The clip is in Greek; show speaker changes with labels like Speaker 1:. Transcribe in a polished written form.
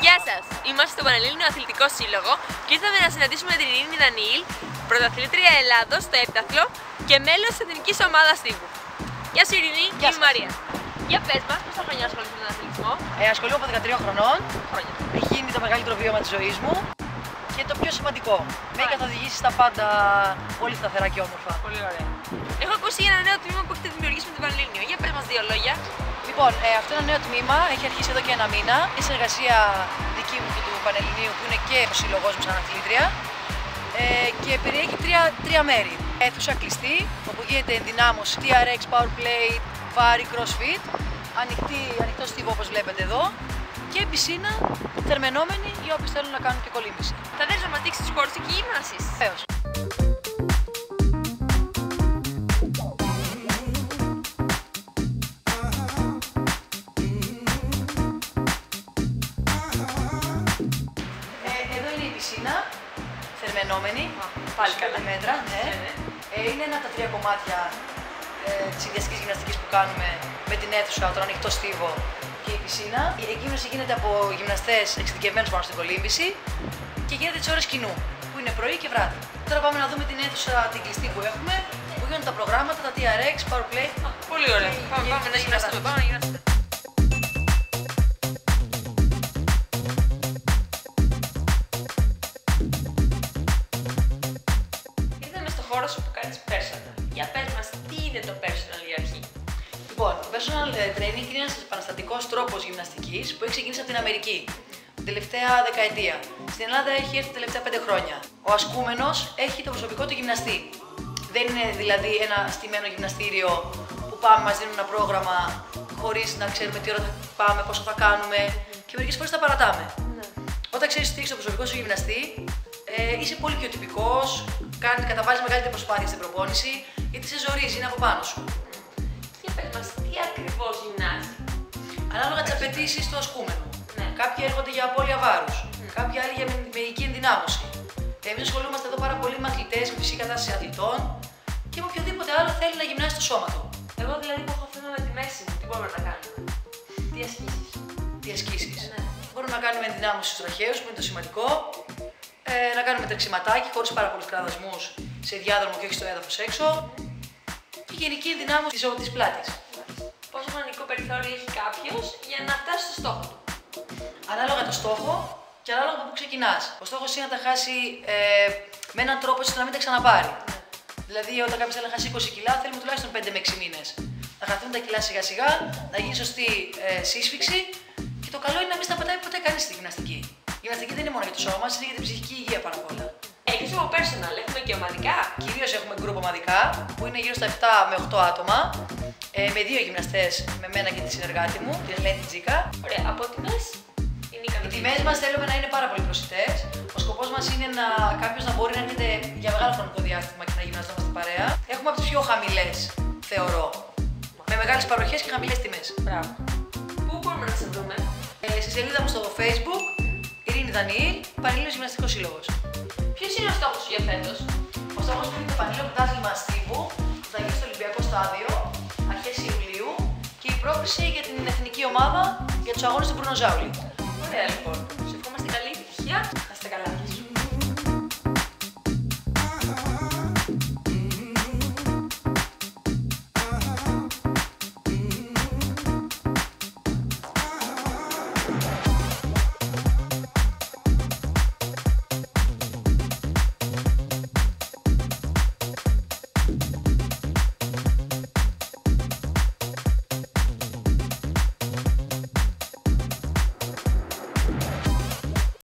Speaker 1: Γεια σας! Είμαστε στο Πανελλήνιο Αθλητικό Σύλλογο και ήρθαμε να συναντήσουμε την Ειρήνη Δανιήλ, πρωταθλήτρια Ελλάδος στο έπταθλο και μέλος της εθνικής ομάδας τύπου. Γεια σου Ειρήνη, είμαι η Μαρία. Για πες μας, πόσα χρόνια ασχολείσαι με τον αθλητισμό?
Speaker 2: Ασχολούμαι από 13 χρονών.
Speaker 1: Χρόνια.
Speaker 2: Έχει γίνει το μεγαλύτερο βίωμα της ζωής μου και το πιο σημαντικό. Με έχει καθοδηγήσει στα πάντα πολύ σταθερά και όμορφα.
Speaker 1: Πολύ ωραία. Έχω ακούσει για ένα νέο τμήμα που έχετε δημιουργήσει με την Πανελλήνιο. Για πες μας δύο λόγια.
Speaker 2: Λοιπόν, αυτό είναι ένα νέο τμήμα, έχει αρχίσει εδώ και ένα μήνα. Είναι συνεργασία δική μου και του Πανελληνίου που είναι και ο σύλλογός μου σαν αθλήτρια. Και περιέχει τρία μέρη. Αίθουσα κλειστή, όπου γίνεται ενδυνάμωση, TRX, Powerplay, βάρη, CrossFit. Ανοιχτό στίβο όπως βλέπετε εδώ. Και πισίνα θερμαινόμενη για όποιους θέλουν να κάνουν και κολύμβηση.
Speaker 1: Θα θέλεις να μας δείξεις τους χώρους εκεί γυμνάσης?
Speaker 2: Βεβαίως. Εδώ είναι η πισίνα, θερμαινόμενη,
Speaker 1: Πάλι καλά.
Speaker 2: μέτρα, ναι. Είναι ένα από τα τρία κομμάτια της συνδυαστικής γυμναστικής που κάνουμε με την αίθουσα, τον ανοιχτό στίβο και η πισίνα. Η εκγύμναση γίνεται από γυμναστές εξειδικευμένους πάνω στην κολύμβηση και γίνεται τις ώρες κοινού, που είναι πρωί και βράδυ. Τώρα πάμε να δούμε την αίθουσα την κλειστή που έχουμε, που γίνονται τα προγράμματα, τα TRX, Powerplay.
Speaker 1: Πολύ ωραία. Πάμε να γυμναστούμε. Πάμε να γυμναστούμε. Ήρθαμε στο χώρο σου που κάνεις personal. Για πες μας, τι είναι το personal για αρχή?
Speaker 2: Λοιπόν, το personal training είναι ένας επαναστατικός τρόπος γυμναστικής που έχει ξεκινήσει από την Αμερική την τελευταία δεκαετία. Στην Ελλάδα έχει έρθει τα τελευταία 5 χρόνια. Ο ασκούμενος έχει το προσωπικό του γυμναστή. Δεν είναι δηλαδή ένα στημένο γυμναστήριο που πάμε, μας δίνουν ένα πρόγραμμα χωρίς να ξέρουμε τι ώρα θα πάμε, πόσο θα κάνουμε και μερικές φορές τα παρατάμε.
Speaker 1: Ναι.
Speaker 2: Όταν ξέρεις ότι έχεις το προσωπικό σου γυμναστή, είσαι πολύ πιο τυπικός, καταβάλεις μεγαλύτερη προσπάθεια στην προπόνηση γιατί σε ζορίζει, είναι από πάνω σου.
Speaker 1: Για πες μας, τι ακριβώς γυμνάζει?
Speaker 2: Ανάλογα τις απαιτήσεις του ασκούμενου.
Speaker 1: Ναι.
Speaker 2: Κάποιοι έρχονται για απώλεια βάρους, κάποιοι άλλοι για μεϊκή ενδυνάμωση. Εμείς ασχολούμαστε εδώ πάρα πολύ με αθλητές, με φυσική κατάσταση αθλητών και με οποιοδήποτε άλλο θέλει να γυμνάσει το σώμα του.
Speaker 1: Εγώ δηλαδή που έχω θέμα με τη μέση μου, τι μπορούμε να κάνουμε? Τι ασκήσεις?
Speaker 2: Τι ασκήσεις.
Speaker 1: Ναι.
Speaker 2: Μπορούμε να κάνουμε ενδυνάμωση στους τραχαίους, που είναι το σημαντικό, να κάνουμε τρεξιματάκι χωρίς πάρα πολλούς κραδασμούς σε διάδρομο και όχι στο έδαφος έξω και γενική ενδυνάμωση της πλάτης.
Speaker 1: Πόσο χρονικό περιθώριο έχει κάποιος για να φτάσει στο στόχο του?
Speaker 2: Ανάλογα το στόχο και ανάλογα από πού ξεκινάς. Ο στόχος είναι να τα χάσει με έναν τρόπο ώστε να μην τα ξαναπάρει. Δηλαδή, όταν κάποιος θέλει να χάσει 20 κιλά, θέλουμε τουλάχιστον 5 με 6 μήνες. Να χαθούν τα κιλά σιγά σιγά, να γίνει σωστή σύσφυξη και το καλό είναι να μην σταματάει ποτέ κανείς στη γυμναστική. Η γυμναστική δεν είναι μόνο για το σώμα μας, είναι για την ψυχική υγεία πάνω απ' όλα.
Speaker 1: Εκτός από personal, έχουμε και ομαδικά.
Speaker 2: Κυρίως έχουμε γκρουπ ομαδικά που είναι γύρω στα 7 με 8 άτομα. Με 2 γυμναστές, με μένα και τη συνεργάτη μου, την Ελένη Τζίκα.
Speaker 1: Ωραία, από τιμές είναι ικανοποιητικές.
Speaker 2: Οι τιμές μας θέλουμε να είναι πάρα πολύ προσιτές. Ο σκοπός μας είναι κάποιος να μπορεί να έρχεται για μεγάλο χρονικό διάστημα και να γυμναζόμαστε παρέα. Έχουμε από τις πιο χαμηλές, θεωρώ. Με μεγάλες παροχές και χαμηλές τιμές.
Speaker 1: Μπράβο. Πού μπορούμε να σε βρούμε?
Speaker 2: Στη σελίδα μου στο Facebook, Ειρήνη Δανιήλ, Πανελλήνιος Γυμναστικός Σύλλογος.
Speaker 1: Ποιος είναι ο στόχος σου για φέτος?
Speaker 2: Ο στόχος μου είναι το Πανελλήνιο Πρωτάθλημα Στίβου που θα γίνει στο Ολυμπιακό Στάδιο αρχές Ιουλίου και η πρόκριση για την εθνική ομάδα για τους αγώνες του Μπρουνο Ζάουλι.
Speaker 1: Ωραία λοιπόν. Σε ευχόμαστε καλή επιτυχία.